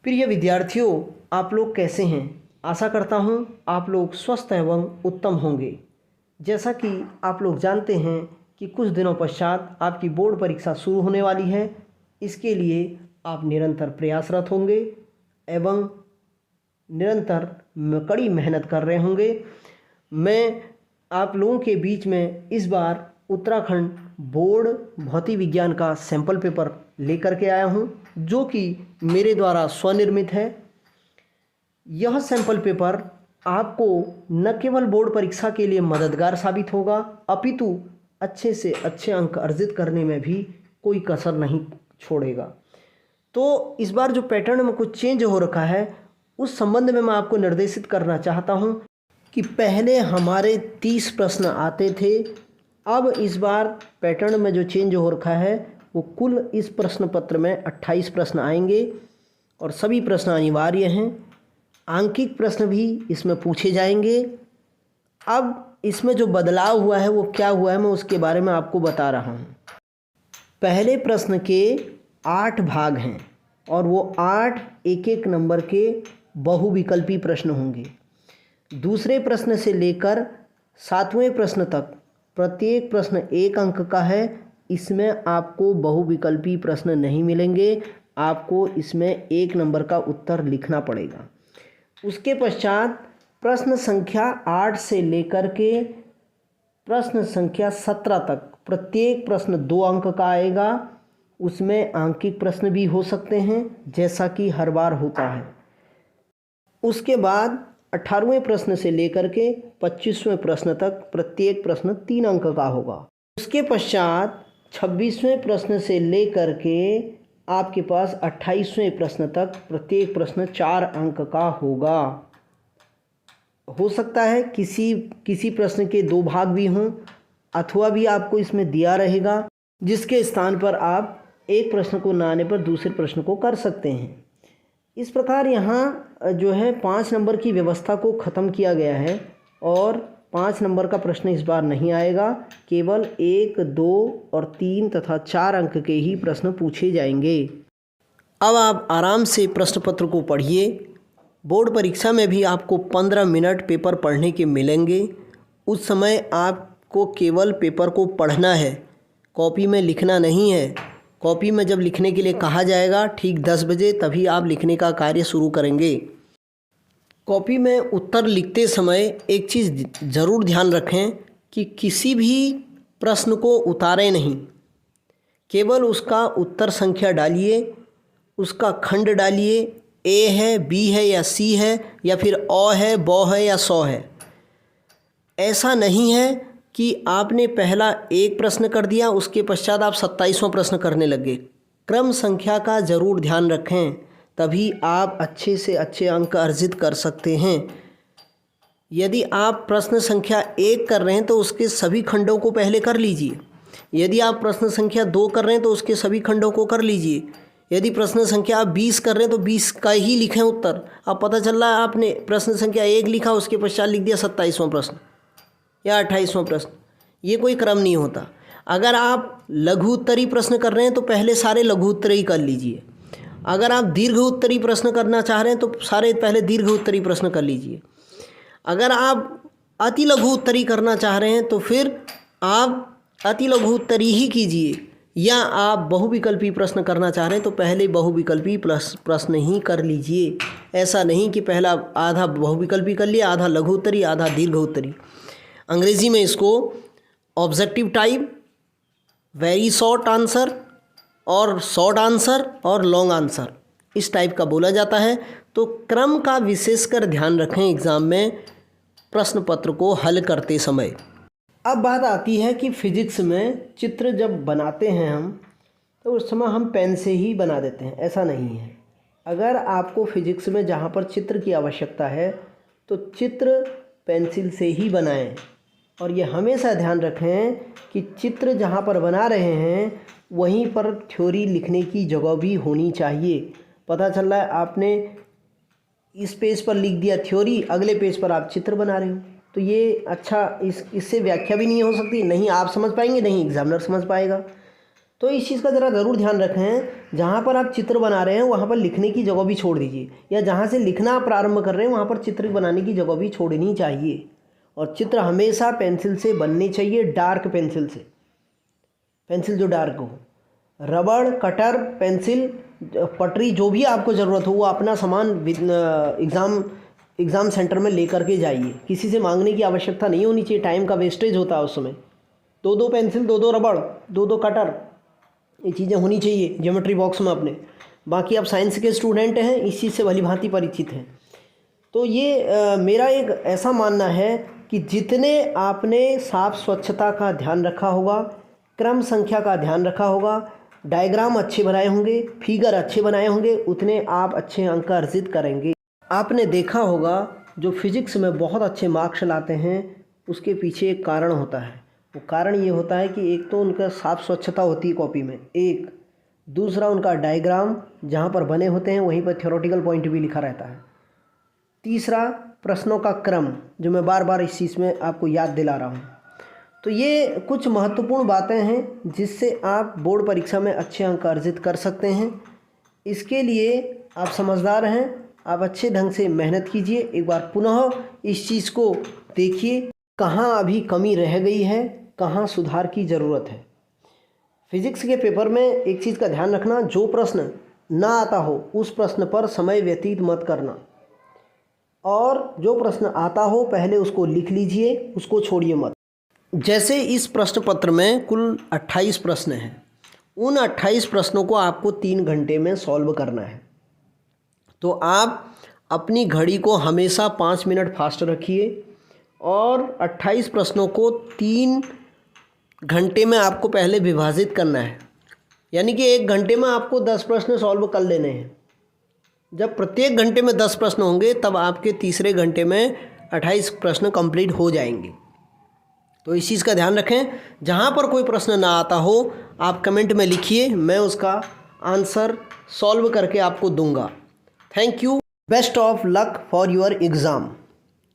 प्रिय विद्यार्थियों, आप लोग कैसे हैं? आशा करता हूं आप लोग स्वस्थ एवं उत्तम होंगे। जैसा कि आप लोग जानते हैं कि कुछ दिनों पश्चात आपकी बोर्ड परीक्षा शुरू होने वाली है। इसके लिए आप निरंतर प्रयासरत होंगे एवं निरंतर कड़ी मेहनत कर रहे होंगे। मैं आप लोगों के बीच में इस बार उत्तराखंड बोर्ड भौतिक विज्ञान का सैंपल पेपर लेकर के आया हूं, जो कि मेरे द्वारा स्वनिर्मित है। यह सैंपल पेपर आपको न केवल बोर्ड परीक्षा के लिए मददगार साबित होगा, अपितु अच्छे से अच्छे अंक अर्जित करने में भी कोई कसर नहीं छोड़ेगा। तो इस बार जो पैटर्न में कुछ चेंज हो रखा है, उस संबंध में मैं आपको निर्देशित करना चाहता हूं कि पहले हमारे 30 प्रश्न आते थे। अब इस बार पैटर्न में जो चेंज हो रखा है वो कुल इस प्रश्न पत्र में 28 प्रश्न आएंगे और सभी प्रश्न अनिवार्य हैं। आंकिक प्रश्न भी इसमें पूछे जाएंगे। अब इसमें जो बदलाव हुआ है वो क्या हुआ है, मैं उसके बारे में आपको बता रहा हूँ। पहले प्रश्न के 8 भाग हैं और वो 8 एक नंबर के बहुविकल्पी प्रश्न होंगे। दूसरे प्रश्न से लेकर 7वें प्रश्न तक प्रत्येक प्रश्न 1 अंक का है। इसमें आपको बहुविकल्पी प्रश्न नहीं मिलेंगे, आपको इसमें 1 नंबर का उत्तर लिखना पड़ेगा। उसके पश्चात प्रश्न संख्या 8 से लेकर के प्रश्न संख्या 17 तक प्रत्येक प्रश्न 2 अंक का आएगा। उसमें आंकिक प्रश्न भी हो सकते हैं, जैसा कि हर बार होता है। उसके बाद 18वें प्रश्न से लेकर के 25वें प्रश्न तक प्रत्येक प्रश्न 3 अंक का होगा। उसके पश्चात 26वें प्रश्न से लेकर के आपके पास 28वें प्रश्न तक प्रत्येक प्रश्न 4 अंक का होगा। हो सकता है किसी प्रश्न के 2 भाग भी हों, अथवा भी आपको इसमें दिया रहेगा, जिसके स्थान पर आप एक प्रश्न को ना आने पर दूसरे प्रश्न को कर सकते हैं। इस प्रकार यहाँ जो है 5 नंबर की व्यवस्था को ख़त्म किया गया है और 5 नंबर का प्रश्न इस बार नहीं आएगा। केवल 1, 2 और 3 तथा 4 अंक के ही प्रश्न पूछे जाएंगे। अब आप आराम से प्रश्न पत्र को पढ़िए। बोर्ड परीक्षा में भी आपको 15 मिनट पेपर पढ़ने के मिलेंगे। उस समय आपको केवल पेपर को पढ़ना है, कॉपी में लिखना नहीं है। कॉपी में जब लिखने के लिए कहा जाएगा ठीक 10 बजे, तभी आप लिखने का कार्य शुरू करेंगे। कॉपी में उत्तर लिखते समय एक चीज़ ज़रूर ध्यान रखें कि किसी भी प्रश्न को उतारें नहीं, केवल उसका उत्तर संख्या डालिए, उसका खंड डालिए। ए है, बी है या सी है, या फिर अ है, ब है या सौ है। ऐसा नहीं है कि आपने पहला 1 प्रश्न कर दिया, उसके पश्चात आप 27वां प्रश्न करने लगे। क्रम संख्या का ज़रूर ध्यान रखें, तभी आप अच्छे से अच्छे अंक अर्जित कर सकते हैं। यदि आप प्रश्न संख्या 1 कर रहे हैं तो उसके सभी खंडों को पहले कर लीजिए। यदि आप प्रश्न संख्या 2 कर रहे हैं तो उसके सभी खंडों को कर लीजिए। यदि प्रश्न संख्या आप 20 कर रहे हैं तो 20 का ही लिखें उत्तर। अब पता चल रहा है आपने प्रश्न संख्या 1 लिखा, उसके पश्चात लिख दिया 27वां प्रश्न या 28वां प्रश्न। ये कोई क्रम नहीं होता। अगर आप लघु उत्तरी प्रश्न कर रहे हैं तो पहले सारे लघु उत्तरी कर लीजिए। अगर आप दीर्घ उत्तरी प्रश्न करना चाह रहे हैं तो सारे पहले दीर्घ उत्तरी प्रश्न कर लीजिए। अगर आप अति लघु उत्तरी करना चाह रहे हैं तो फिर आप अति लघु उत्तरी ही कीजिए, या आप बहुविकल्पी प्रश्न करना चाह रहे हैं तो पहले बहुविकल्पी प्रश्न ही कर लीजिए। ऐसा नहीं कि पहला आधा बहुविकल्पी कर लिया, आधा लघु उत्तरी, आधा दीर्घ उत्तरी। अंग्रेज़ी में इसको objective type, very short answer और शॉर्ट आंसर और लॉन्ग आंसर, इस टाइप का बोला जाता है। तो क्रम का विशेषकर ध्यान रखें एग्ज़ाम में प्रश्न पत्र को हल करते समय। अब बात आती है कि फिजिक्स में चित्र जब बनाते हैं हम, तो उस समय हम पेन से ही बना देते हैं। ऐसा नहीं है। अगर आपको फिजिक्स में जहाँ पर चित्र की आवश्यकता है तो चित्र पेंसिल से ही बनाएं। और ये हमेशा ध्यान रखें कि चित्र जहाँ पर बना रहे हैं वहीं पर थ्योरी लिखने की जगह भी होनी चाहिए। पता चल रहा है आपने इस पेज पर लिख दिया थ्योरी, अगले पेज पर आप चित्र बना रहे हो, तो ये अच्छा इससे व्याख्या भी नहीं हो सकती। नहीं आप समझ पाएंगे, नहीं एग्जामिनर समझ पाएगा। तो इस चीज़ का ज़रा ज़रूर ध्यान रखें, जहाँ पर आप चित्र बना रहे हैं वहाँ पर लिखने की जगह भी छोड़ दीजिए, या जहाँ से लिखना आप प्रारंभ कर रहे हैं वहाँ पर चित्र बनाने की जगह भी छोड़नी चाहिए। और चित्र हमेशा पेंसिल से बनने चाहिए, डार्क पेंसिल से, पेंसिल जो डार्क हो। रबड़, कटर, पेंसिल, पटरी, जो भी आपको ज़रूरत हो वो अपना सामान एग्ज़ाम सेंटर में लेकर के जाइए। किसी से मांगने की आवश्यकता नहीं होनी चाहिए, टाइम का वेस्टेज होता है उस समय। 2-2 पेंसिल, 2-2 रबड़, 2-2 कटर, ये चीज़ें होनी चाहिए ज्योमेट्री बॉक्स में अपने। बाकी आप साइंस के स्टूडेंट हैं, इस चीज़ से भलीभांति परिचित हैं। तो ये मेरा एक ऐसा मानना है कि जितने आपने साफ स्वच्छता का ध्यान रखा होगा, क्रम संख्या का ध्यान रखा होगा, डायग्राम अच्छे बनाए होंगे, फिगर अच्छे बनाए होंगे, उतने आप अच्छे अंक अर्जित करेंगे। आपने देखा होगा जो फिजिक्स में बहुत अच्छे मार्क्स लाते हैं उसके पीछे एक कारण होता है। वो कारण ये होता है कि एक तो उनका साफ स्वच्छता होती है कॉपी में, एक दूसरा उनका डायग्राम जहाँ पर बने होते हैं वहीं पर थ्योरेटिकल पॉइंट भी लिखा रहता है, तीसरा प्रश्नों का क्रम, जो मैं बार बार इस चीज़ में आपको याद दिला रहा हूँ। तो ये कुछ महत्वपूर्ण बातें हैं जिससे आप बोर्ड परीक्षा में अच्छे अंक अर्जित कर सकते हैं। इसके लिए आप समझदार हैं, आप अच्छे ढंग से मेहनत कीजिए। एक बार पुनः इस चीज़ को देखिए, कहाँ अभी कमी रह गई है, कहाँ सुधार की ज़रूरत है। फिजिक्स के पेपर में एक चीज़ का ध्यान रखना, जो प्रश्न ना आता हो उस प्रश्न पर समय व्यतीत मत करना, और जो प्रश्न आता हो पहले उसको लिख लीजिए, उसको छोड़िए मत। जैसे इस प्रश्न पत्र में कुल 28 प्रश्न हैं, उन 28 प्रश्नों को आपको 3 घंटे में सॉल्व करना है। तो आप अपनी घड़ी को हमेशा 5 मिनट फास्ट रखिए और 28 प्रश्नों को 3 घंटे में आपको पहले विभाजित करना है। यानी कि 1 घंटे में आपको 10 प्रश्न सॉल्व कर लेने हैं। जब प्रत्येक घंटे में 10 प्रश्न होंगे तब आपके तीसरे घंटे में 28 प्रश्न कंप्लीट हो जाएंगे। तो इस चीज़ का ध्यान रखें। जहाँ पर कोई प्रश्न ना आता हो आप कमेंट में लिखिए, मैं उसका आंसर सॉल्व करके आपको दूंगा। Thank you, best of luck for your exam.